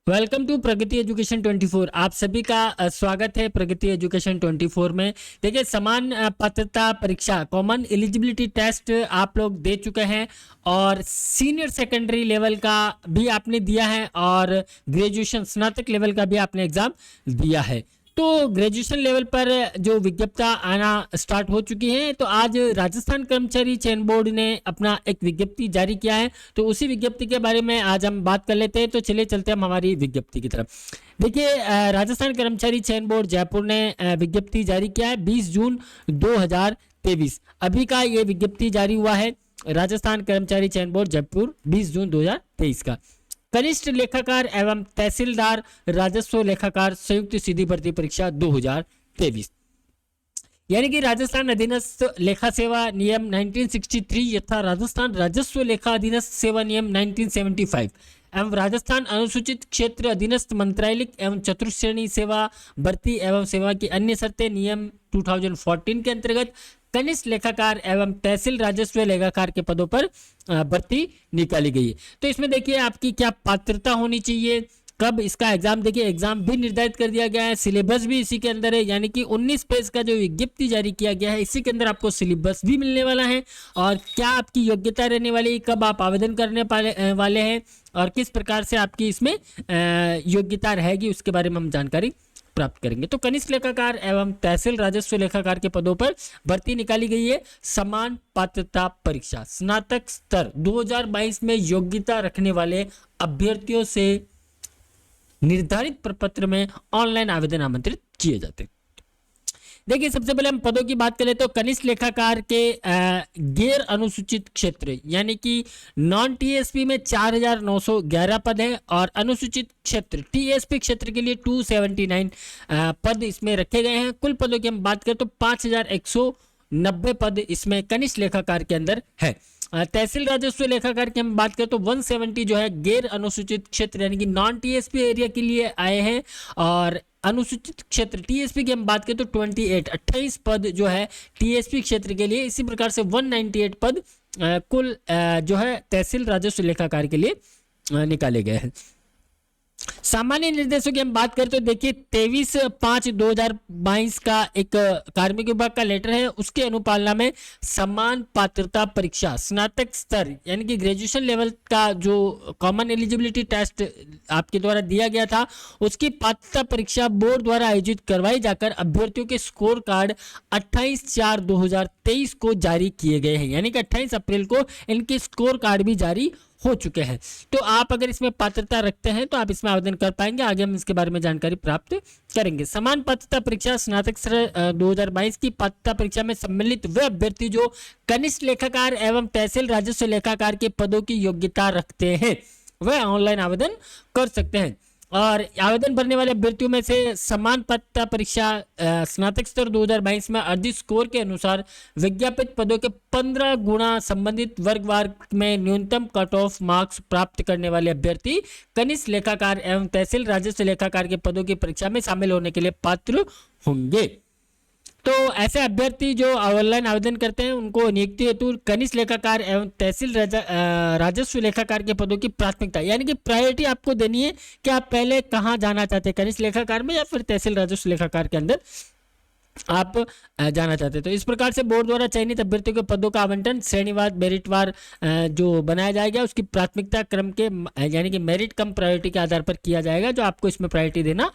Welcome to Pragati education 24। आप सभी का स्वागत है प्रगति एजुकेशन 24 में। देखिए, समान पात्रता परीक्षा कॉमन एलिजिबिलिटी टेस्ट आप लोग दे चुके हैं और सीनियर सेकेंडरी लेवल का भी आपने दिया है और ग्रेजुएशन स्नातक लेवल का भी आपने एग्जाम दिया है। तो ग्रेजुएशन लेवल पर जो विज्ञप्ति आना स्टार्ट हो चुकी है, तो आज राजस्थान कर्मचारी चयन बोर्ड ने अपना एक विज्ञप्ति जारी किया है। तो उसी विज्ञप्ति के बारे में आज हम बात कर लेते हैं। तो चलिए चलते हैं हम हमारी विज्ञप्ति की तरफ। देखिए, राजस्थान कर्मचारी चयन बोर्ड जयपुर ने विज्ञप्ति जारी किया है 20 जून 2023। अभी का ये विज्ञप्ति जारी हुआ है राजस्थान कर्मचारी चयन बोर्ड जयपुर 20 जून 2023 का। कनिष्ठ लेखाकार एवं तहसीलदार राजस्व लेखाकार संयुक्त सीधी भर्ती परीक्षा 2023, यानी कि राजस्थान अधीनस्थ लेखा सेवा नियम 1963 यथा राजस्थान राजस्व लेखा अधीनस्थ सेवा नियम 1975 एवं राजस्थान अनुसूचित क्षेत्र अधीनस्थ मंत्रालयिक एवं चतुर्श्रेणी सेवा भर्ती एवं सेवा की अन्य शर्तें नियम 2014 के अंतर्गत कनिष्ठ लेखाकार एवं तहसील राजस्व लेखाकार के पदों पर भर्ती निकाली गई है। तो इसमें देखिए आपकी क्या पात्रता होनी चाहिए, कब इसका एग्जाम, देखिए एग्जाम भी निर्धारित कर दिया गया है, सिलेबस भी इसी के अंदर है, यानी कि 19 पेज का जो विज्ञप्ति जारी किया गया है इसी के अंदर आपको सिलेबस भी मिलने वाला है और क्या आपकी योग्यता रहने वाली है, कब आप आवेदन करने वाले हैं और किस प्रकार से आपकी इसमें योग्यता रहेगी उसके बारे में हम जानकारी प्राप्त करेंगे। तो कनिष्ठ लेखाकार एवं तहसील राजस्व लेखाकार के पदों पर भर्ती निकाली गई है। समान पात्रता परीक्षा स्नातक स्तर 2022 में योग्यता रखने वाले अभ्यर्थियों से निर्धारित प्रपत्र में ऑनलाइन आवेदन आमंत्रित किए जाते हैं। देखिए, सबसे पहले हम पदों की बात करें तो कनिष्ठ लेखाकार के गैर अनुसूचित क्षेत्र यानी कि नॉन टीएसपी में 4911 पद है और अनुसूचित क्षेत्र टीएसपी क्षेत्र के लिए 279 पद इसमें रखे गए हैं। कुल पदों की हम बात करें तो 5190 पद इसमें कनिष्ठ लेखाकार के अंदर है। तहसील राजस्व लेखाकार की हम बात करें तो 170 जो है गैर अनुसूचित क्षेत्र यानी कि नॉन टीएसपी एरिया के लिए आए हैं और अनुसूचित क्षेत्र टीएसपी की हम बात करें तो 28 पद जो है टीएसपी क्षेत्र के लिए। इसी प्रकार से 198 पद कुल जो है तहसील राजस्व लेखाकार के लिए निकाले गए हैं। सामान्य निर्देशों की हम बात करें तो देखिए 23/5/2022 का एक कार्मिक विभाग का लेटर है, उसके अनुपालना में समान पात्रता परीक्षा स्नातक स्तर यानी कि ग्रेजुएशन लेवल का जो कॉमन एलिजिबिलिटी टेस्ट आपके द्वारा दिया गया था उसकी पात्रता परीक्षा बोर्ड द्वारा आयोजित करवाई जाकर अभ्यर्थियों के स्कोर कार्ड 28/4/2023 को जारी किए गए हैं, यानी कि 28 अप्रैल को इनके स्कोर कार्ड भी जारी हो चुके हैं। तो आप अगर इसमें पात्रता रखते हैं तो आप इसमें आवेदन कर पाएंगे। आगे हम इसके बारे में जानकारी प्राप्त करेंगे। समान पात्रता परीक्षा स्नातक स्तर 2022 की पात्रता परीक्षा में सम्मिलित वे अभ्यर्थी जो कनिष्ठ लेखाकार एवं तहसील राजस्व लेखाकार के पदों की योग्यता रखते हैं वह ऑनलाइन आवेदन कर सकते हैं और आवेदन भरने वाले अभ्यर्थियों में से समान पात्रता परीक्षा स्नातक स्तर 2022 में अर्जित स्कोर के अनुसार विज्ञापित पदों के 15 गुना संबंधित वर्गवार में न्यूनतम कट ऑफ मार्क्स प्राप्त करने वाले अभ्यर्थी कनिष्ठ लेखाकार एवं तहसील राजस्व लेखाकार के पदों की परीक्षा में शामिल होने के लिए पात्र होंगे। तो ऐसे अभ्यर्थी जो ऑनलाइन आवेदन करते हैं उनको नियुक्ति हेतु कनिष्ठ लेखाकार एवं तहसील राजस्व लेखाकार के पदों की प्राथमिकता यानी कि प्रायोरिटी आपको देनी है कि आप पहले कहाँ जाना चाहते हैं, कनिष्ठ लेखाकार में या फिर तहसील राजस्व लेखाकार के अंदर आप जाना चाहते हैं। तो इस प्रकार से बोर्ड द्वारा चयनित अभ्यर्थियों के पदों का आवंटन श्रेणीवार मेरिटवार जो बनाया जाएगा उसकी प्राथमिकता क्रम के यानी कि मेरिट कम प्रायोरिटी के आधार पर किया जाएगा, जो आपको इसमें प्रायोरिटी देना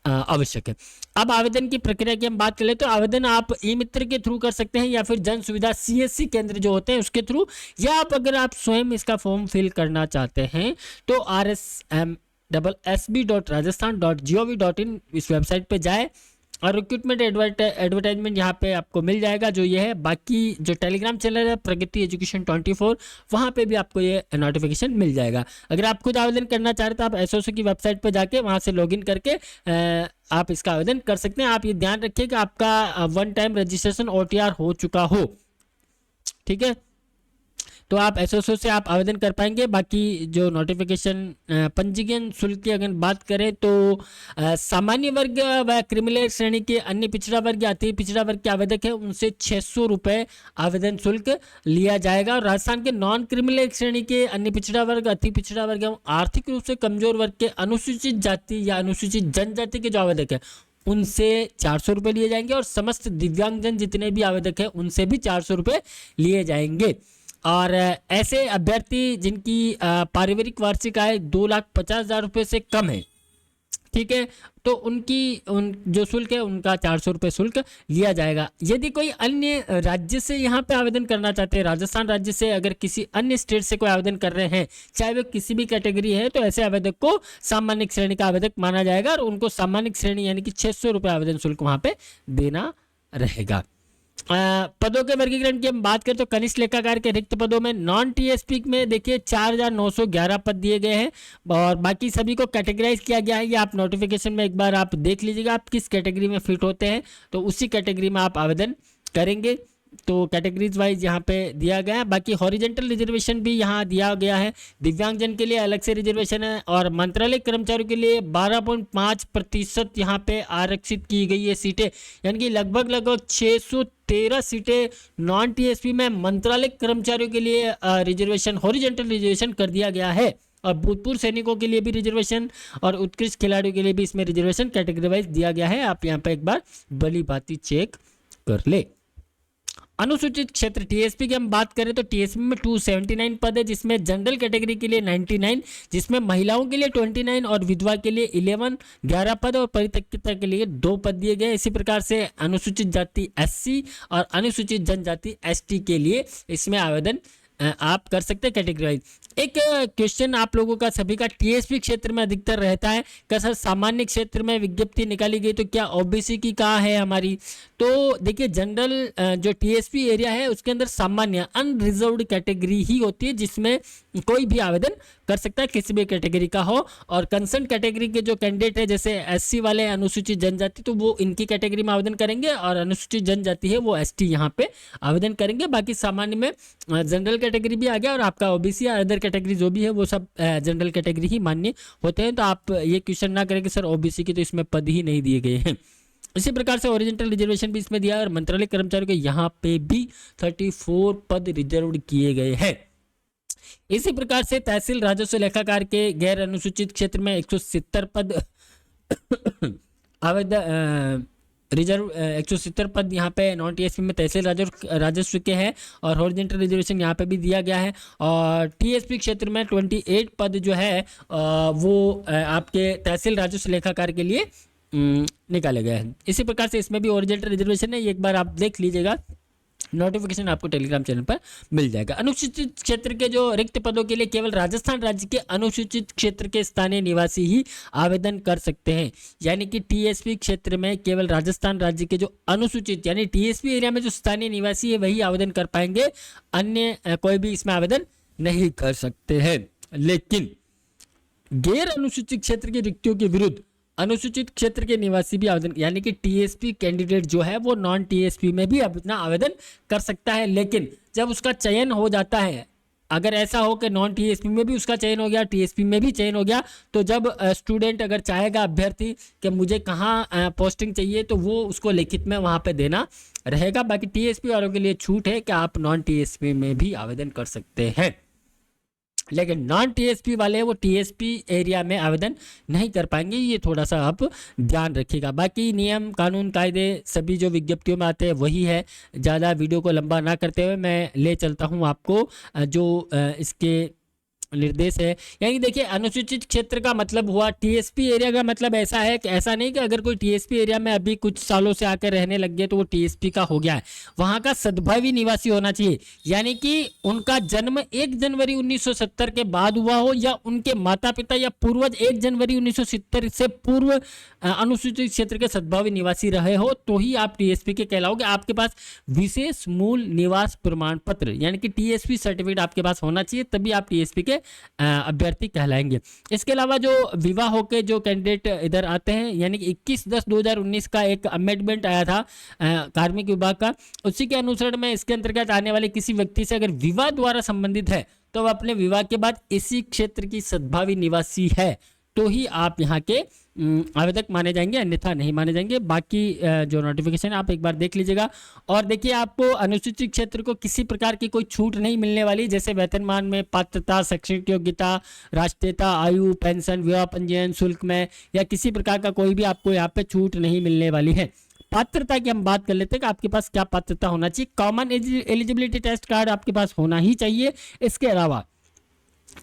आवश्यक है। अब आवेदन की प्रक्रिया की हम बात कर ले तो आवेदन आप ई मित्र के थ्रू कर सकते हैं या फिर जन सुविधा सीएससी केंद्र जो होते हैं उसके थ्रू, या आप अगर आप स्वयं इसका फॉर्म फिल करना चाहते हैं तो rsm.sb.rajasthan.gov.in इस वेबसाइट पे जाए और रिक्रूटमेंट एडवर्टाइजमेंट यहाँ पे आपको मिल जाएगा जो ये है। बाकी जो टेलीग्राम चैनल है प्रगति एजुकेशन 24 वहाँ पे भी आपको ये नोटिफिकेशन मिल जाएगा। अगर आप खुद आवेदन करना चाह रहे तो आप एसओसी की वेबसाइट पे जाके वहाँ से लॉगिन करके आप इसका आवेदन कर सकते हैं। आप ये ध्यान रखिए कि आपका वन टाइम रजिस्ट्रेशन OTR हो चुका हो, ठीक है। तो आप एसएसओ से आप आवेदन कर पाएंगे। बाकी जो नोटिफिकेशन पंजीकरण शुल्क की अगर बात करें तो सामान्य वर्ग व क्रिमिनल श्रेणी के अन्य पिछड़ा वर्ग या अति पिछड़ा वर्ग के आवेदक है उनसे 600 रुपये आवेदन शुल्क लिया जाएगा। और राजस्थान के नॉन क्रिमिनल श्रेणी के अन्य पिछड़ा वर्ग, अति पिछड़ा वर्ग एवं आर्थिक रूप से कमजोर वर्ग के अनुसूचित जाति या अनुसूचित जनजाति के जो आवेदक है उनसे 400 रुपये लिए जाएंगे। और समस्त दिव्यांगजन जितने भी आवेदक हैं उनसे भी 400 रुपये लिए जाएंगे। और ऐसे अभ्यर्थी जिनकी पारिवारिक वार्षिक आय 2,50,000 रुपये से कम है, ठीक है, तो उन जो शुल्क है उनका 400 रुपये शुल्क लिया जाएगा। यदि कोई अन्य राज्य से यहाँ पे आवेदन करना चाहते हैं, राजस्थान राज्य से अगर किसी अन्य स्टेट से कोई आवेदन कर रहे हैं, चाहे वो किसी भी कैटेगरी है, तो ऐसे आवेदक को सामान्य श्रेणी का आवेदक माना जाएगा और उनको सामान्य श्रेणी यानी कि 600 रुपये आवेदन शुल्क वहाँ पे देना रहेगा। पदों के वर्गीकरण की हम बात करें तो कनिष्ठ लेखाकार के रिक्त पदों में नॉन टीएसपी में देखिए 4,911 पद दिए गए हैं और बाकी सभी को कैटेगराइज किया गया है। ये आप नोटिफिकेशन में एक बार आप देख लीजिएगा आप किस कैटेगरी में फिट होते हैं, तो उसी कैटेगरी में आप आवेदन करेंगे। तो कैटेगरीज वाइज यहाँ पे दिया गया है। बाकी हॉरिजेंटल रिजर्वेशन भी यहाँ दिया गया है। दिव्यांगजन के लिए अलग से रिजर्वेशन है और मंत्रालय कर्मचारियों के लिए 12.5% यहाँ पे आरक्षित की गई है सीटें, यानी कि लगभग 613 सीटें नॉन टीएसपी में मंत्रालय कर्मचारियों के लिए रिजर्वेशन, हॉरिजेंटल रिजर्वेशन कर दिया गया है। और भूतपूर्व सैनिकों के लिए भी रिजर्वेशन और उत्कृष्ट खिलाड़ियों के लिए भी इसमें रिजर्वेशन कैटेगरी वाइज दिया गया है। आप यहाँ पे एक बार भली भांति चेक कर ले। अनुसूचित क्षेत्र टीएसपी की हम बात करें तो टीएसपी में 279 पद है, जिसमें जनरल कैटेगरी के लिए 99, जिसमें महिलाओं के लिए 29 और विधवा के लिए 11 पद और परित्यक्ता के लिए 2 पद दिए गए। इसी प्रकार से अनुसूचित जाति एससी और अनुसूचित जनजाति एसटी के लिए इसमें आवेदन आप कर सकते हैं कैटेगरी वाइज। एक क्वेश्चन आप लोगों का सभी का टीएसपी क्षेत्र में अधिकतर रहता है कि सर सामान्य क्षेत्र में विज्ञप्ति निकाली गई तो क्या ओबीसी की कहाँ है हमारी? तो देखिए जनरल जो टीएसपी एरिया है उसके अंदर सामान्य अनरिजर्व्ड कैटेगरी ही होती है जिसमें कोई भी आवेदन कर सकता है किसी भी कैटेगरी का हो। और कंसर्न कैटेगरी के जो कैंडिडेट है जैसे एससी वाले अनुसूचित जनजाति तो वो इनकी कैटेगरी में आवेदन करेंगे और अनुसूचित जनजाति है वो एसटी यहाँ पे आवेदन करेंगे। बाकी सामान्य में जनरल कैटेगरी भी आ गया और आपका ओबीसी या अदर कैटेगरी जो भी है वो सब जनरल कैटेगरी ही मान्य होते हैं। तो आप ये क्वेश्चन ना करें कि सर ओबीसी की तो इसमें पद ही नहीं दिए गए हैं। इसी प्रकार से ओरिजेंटल रिजर्वेशन भी इसमें दिया और मंत्रालय कर्मचारियों के यहाँ पे भी 34 पद रिजर्व किए गए हैं। इसी प्रकार से तहसील राजस्व लेखाकार के गैर अनुसूचित क्षेत्र में 170 पद आवेदन रिजर्व 170 पद यहाँ पे नॉन टीएसपी में तहसील राजस्व के हैं और हॉरिजेंटल रिजर्वेशन यहाँ पे भी दिया गया है। और टीएसपी क्षेत्र में 28 पद जो है वो आपके तहसील राजस्व लेखाकार के लिए निकाले गए हैं। इसी प्रकार से इसमें भी हॉरिजेंटल रिजर्वेशन है, एक बार आप देख लीजिएगा, नोटिफिकेशन आपको टेलीग्राम चैनल पर मिल जाएगा। अनुसूचित क्षेत्र के जो रिक्त पदों के लिए केवल राजस्थान राज्य के अनुसूचित क्षेत्र के स्थानीय निवासी ही आवेदन कर सकते हैं, यानी कि टीएसपी क्षेत्र में केवल राजस्थान राज्य के जो अनुसूचित यानी टीएसपी एरिया में जो स्थानीय निवासी है वही आवेदन कर पाएंगे, अन्य कोई भी इसमें आवेदन नहीं कर सकते हैं। लेकिन गैर अनुसूचित क्षेत्र की रिक्तियों के विरुद्ध अनुसूचित क्षेत्र के निवासी भी आवेदन यानी कि टीएसपी कैंडिडेट जो है वो नॉन टीएसपी में भी अपना आवेदन कर सकता है। लेकिन जब उसका चयन हो जाता है, अगर ऐसा हो कि नॉन टीएसपी में भी उसका चयन हो गया, टीएसपी में भी चयन हो गया, तो जब स्टूडेंट अगर चाहेगा अभ्यर्थी कि मुझे कहाँ पोस्टिंग चाहिए तो वो उसको लिखित में वहाँ पे देना रहेगा। बाकी टीएसपी वालों के लिए छूट है कि आप नॉन टीएसपी में भी आवेदन कर सकते हैं, लेकिन नॉन टीएसपी वाले वो टीएसपी एरिया में आवेदन नहीं कर पाएंगे। ये थोड़ा सा आप ध्यान रखिएगा। बाकी नियम कानून कायदे सभी जो विज्ञप्तियों में आते हैं वही है। ज़्यादा वीडियो को लंबा ना करते हुए मैं ले चलता हूँ आपको जो इसके निर्देश है। यानी देखिए अनुसूचित क्षेत्र का मतलब हुआ, टीएसपी एरिया का मतलब ऐसा है कि ऐसा नहीं कि अगर कोई टीएसपी एरिया में अभी कुछ सालों से आकर रहने लग गए तो वो टीएसपी का हो गया है। वहां का सद्भावी निवासी होना चाहिए, यानी कि उनका जन्म 1 जनवरी 1970 के बाद हुआ हो या उनके माता पिता या पूर्वज 1 जनवरी 1970 से पूर्व अनुसूचित क्षेत्र के सद्भावी निवासी रहे हो तो ही आप टीएसपी के कहलाओगे। आपके पास विशेष मूल निवास प्रमाण पत्र यानी कि टीएसपी सर्टिफिकेट आपके पास होना चाहिए, तभी आप टीएसपी के अभ्यर्थी कहलाएंगे। इसके अलावा जो विवाह होकर जो कैंडिडेट इधर आते हैं, यानी कि 21/10/2019 का एक अमेंडमेंट आया था कार्मिक विभाग का, उसी के अनुसार में इसके अंतर्गत आने वाले किसी व्यक्ति से अगर विवाह द्वारा संबंधित है तो वह अपने विवाह के बाद इसी क्षेत्र की सद्भावी निवासी है तो ही आप यहाँ के आवेदक माने जाएंगे, अन्यथा नहीं माने जाएंगे। बाकी जो नोटिफिकेशन आप एक बार देख लीजिएगा। और देखिए, आपको अनुसूचित क्षेत्र को किसी प्रकार की कोई छूट नहीं मिलने वाली, जैसे वेतनमान में, पात्रता, शैक्षणिक योग्यता, राष्ट्रीयता, आयु, पेंशन, विवाह पंजीयन शुल्क में या किसी प्रकार का कोई भी आपको यहाँ पे छूट नहीं मिलने वाली है। पात्रता की हम बात कर लेते हैं कि आपके पास क्या पात्रता होना चाहिए। कॉमन एलिजिबिलिटी टेस्ट कार्ड आपके पास होना ही चाहिए। इसके अलावा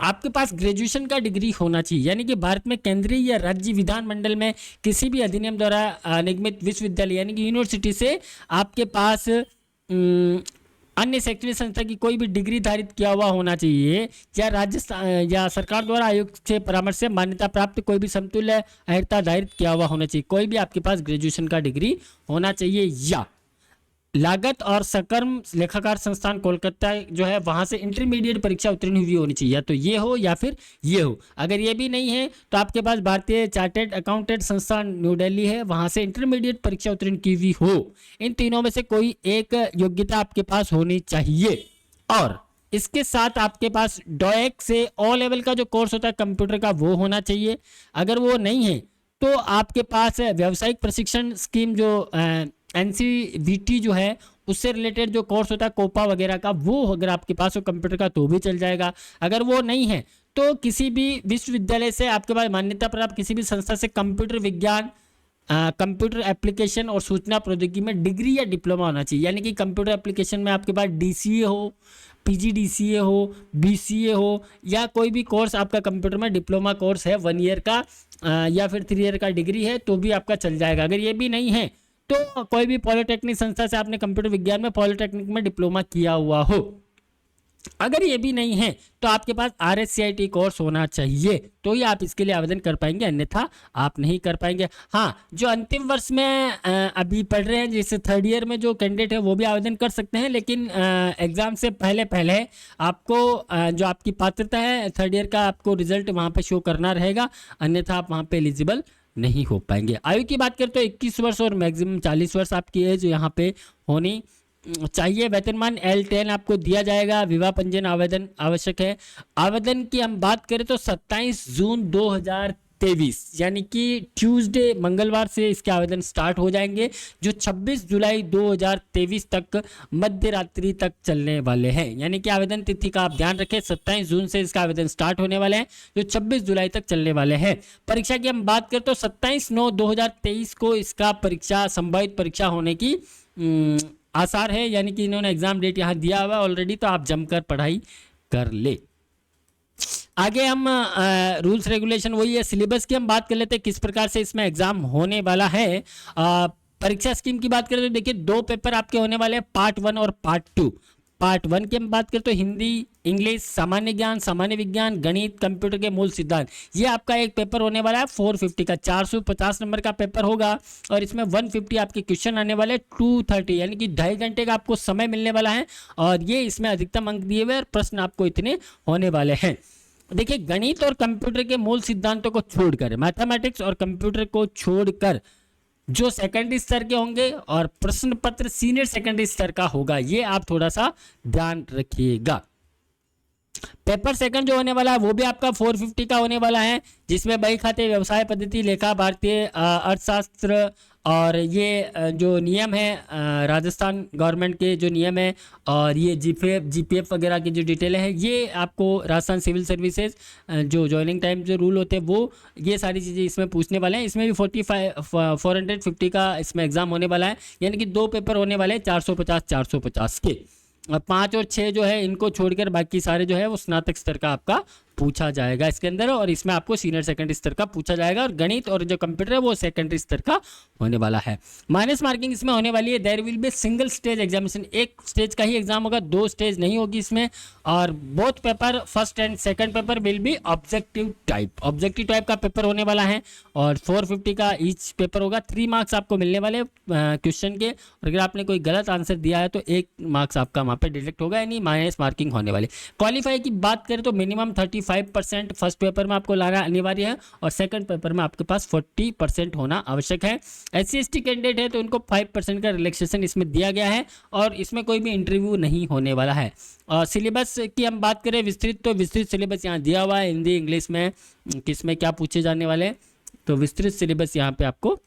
आपके पास ग्रेजुएशन का डिग्री होना चाहिए, यानी कि भारत में केंद्रीय या राज्य विधानमंडल में किसी भी अधिनियम द्वारा निगमित विश्वविद्यालय यानी कि यूनिवर्सिटी से आपके पास अन्य शैक्षणिक संस्था की कोई भी डिग्री धारित किया हुआ होना चाहिए, या राज्य या सरकार द्वारा आयोग से परामर्श से मान्यता प्राप्त कोई भी समतुल्य अर्हता धारित किया हुआ होना चाहिए। कोई भी आपके पास ग्रेजुएशन का डिग्री होना चाहिए, या लागत और सकर्म लेखाकार संस्थान कोलकाता जो है वहां से इंटरमीडिएट परीक्षा उत्तीर्ण हुई होनी चाहिए, या तो ये हो या फिर ये हो। अगर ये भी नहीं है तो आपके पास भारतीय चार्टर्ड अकाउंटेंट संस्थान न्यू दिल्ली है, वहां से इंटरमीडिएट परीक्षा उत्तीर्ण की हुई हो। इन तीनों में से कोई एक योग्यता आपके पास होनी चाहिए। और इसके साथ आपके पास डोएक से ओ लेवल का जो कोर्स होता है कंप्यूटर का, वो होना चाहिए। अगर वो नहीं है तो आपके पास व्यावसायिक प्रशिक्षण स्कीम जो NCVT जो है उससे रिलेटेड जो कोर्स होता है कोपा वगैरह का, वो अगर आपके पास हो कंप्यूटर का तो भी चल जाएगा। अगर वो नहीं है तो किसी भी विश्वविद्यालय से आपके पास मान्यता प्राप्त किसी भी संस्था से कंप्यूटर विज्ञान, कंप्यूटर एप्लीकेशन और सूचना प्रौद्योगिकी में डिग्री या डिप्लोमा होना चाहिए। यानी कि कंप्यूटर एप्लीकेशन में आपके पास DCA हो, PGDCA हो, BCA हो, या कोई भी कोर्स आपका कंप्यूटर में डिप्लोमा कोर्स है 1 ईयर का या फिर 3 ईयर का डिग्री है तो भी आपका चल जाएगा। अगर ये भी नहीं है तो कोई भी पॉलिटेक्निक संस्था से आपने कंप्यूटर विज्ञान में, पॉलिटेक्निक में डिप्लोमा किया हुआ हो। अगर ये भी नहीं है तो आपके पास RSCIT कोर्स होना चाहिए तो ही आप इसके लिए आवेदन कर पाएंगे, अन्यथा आप नहीं कर पाएंगे। हाँ, जो अंतिम वर्ष में अभी पढ़ रहे हैं, जैसे 3rd ईयर में जो कैंडिडेट है वो भी आवेदन कर सकते हैं, लेकिन एग्जाम से पहले आपको जो आपकी पात्रता है 3rd ईयर का आपको रिजल्ट वहाँ पे शो करना रहेगा, अन्यथा आप वहाँ पे एलिजिबल नहीं हो पाएंगे। आयु की बात करें तो 21 वर्ष और मैक्सिमम 40 वर्ष आपकी एज यहाँ पे होनी चाहिए। वेतनमान L10 आपको दिया जाएगा। विवाह पंजीयन आवेदन आवश्यक है। आवेदन की हम बात करें तो 27 जून 2023 यानी कि ट्यूसडे, मंगलवार से इसके आवेदन स्टार्ट हो जाएंगे, जो 26 जुलाई 2023 तक मध्य रात्रि तक चलने वाले हैं। यानी कि आवेदन तिथि का आप ध्यान रखें, 27 जून से इसका आवेदन स्टार्ट होने वाले हैं, जो 26 जुलाई तक चलने वाले हैं। परीक्षा की हम बात करें तो 27/9/2023 को इसका परीक्षा, संभावित परीक्षा होने की आसार है। यानी कि इन्होंने एग्जाम डेट यहाँ दिया हुआ है ऑलरेडी, तो आप जमकर पढ़ाई कर ले। आगे हम रूल्स रेगुलेशन वही है। सिलेबस की हम बात कर लेते हैं, किस प्रकार से इसमें एग्जाम होने वाला है। परीक्षा स्कीम की बात करें तो देखिए 2 पेपर आपके होने वाले हैं, पार्ट 1 और पार्ट 2। पार्ट 1 की हम बात करें तो हिंदी, इंग्लिश, सामान्य ज्ञान, सामान्य विज्ञान, गणित, कंप्यूटर के मूल सिद्धांत, ये आपका एक पेपर होने वाला है 450 का, 450 नंबर का पेपर होगा। और इसमें 150 आपके क्वेश्चन आने वाले, 230 यानी कि 2.5 घंटे का आपको समय मिलने वाला है। और ये इसमें अधिकतम अंक दिए हुए और प्रश्न आपको इतने होने वाले हैं। देखिए, गणित और कंप्यूटर के मूल सिद्धांतों को छोड़कर, मैथमेटिक्स और कंप्यूटर को छोड़कर जो सेकेंडरी स्तर के होंगे और प्रश्न पत्र सीनियर सेकेंडरी स्तर का होगा, ये आप थोड़ा सा ध्यान रखिएगा। पेपर सेकंड जो होने वाला है वो भी आपका 450 का होने वाला है, जिसमें बही खाते, व्यवसाय पद्धति, लेखा, भारतीय अर्थशास्त्र और ये जो नियम है राजस्थान गवर्नमेंट के जो नियम है, और ये जीपीएफ वगैरह की जो डिटेल है, ये आपको राजस्थान सिविल सर्विसेज जो ज्वाइनिंग टाइम जो रूल होते हैं वो, ये सारी चीज़ें इसमें पूछने वाले हैं। इसमें भी 450 का इसमें एग्जाम होने वाला है, यानी कि 2 पेपर होने वाले हैं 450 के। 5 और 6 जो है इनको छोड़कर बाकी सारे जो है वो स्नातक स्तर का आपका पूछा जाएगा इसके अंदर, और इसमें आपको सीनियर सेकेंडरी स्तर का पूछा जाएगा। और गणित और जो कंप्यूटर है वो सेकेंडरी स्तर का होने वाला है। माइनस मार्किंग इसमें होने वाली है। There will be single stage examination, एक स्टेज का ही एग्जाम होगा, 2 स्टेज नहीं होगी इसमें। और both paper, first and second paper will be objective type का पेपर होने वाला है। और 450 का ईच पेपर होगा। 3 मार्क्स आपको मिलने वाले क्वेश्चन के, और अगर आपने कोई गलत आंसर दिया है तो 1 मार्क्स आपका वहाँ पे डिडक्ट होगा, यानी माइनस मार्किंग होने वाली। क्वालिफाई की बात करें तो मिनिमम 35 35% फर्स्ट पेपर में आपको लाना अनिवार्य है और सेकंड पेपर में आपके पास 40% होना आवश्यक है। SC/ST कैंडिडेट है तो उनको 5% का रिलैक्सेशन इसमें दिया गया है और इसमें कोई भी इंटरव्यू नहीं होने वाला है। और सिलेबस की हम बात करें विस्तृत, तो विस्तृत सिलेबस यहाँ दिया हुआ है हिंदी इंग्लिश में किस में क्या पूछे जाने वाले हैं, तो विस्तृत सिलेबस यहाँ पे आपको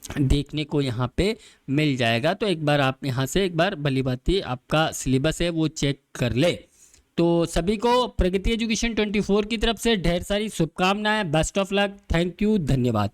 देखने को यहाँ पे मिल जाएगा। तो एक बार आप यहाँ से एक बार भली भांति आपका सिलेबस है वो चेक कर ले। तो सभी को प्रगति एजुकेशन 24 की तरफ से ढेर सारी शुभकामनाएं, best of luck, thank you, धन्यवाद।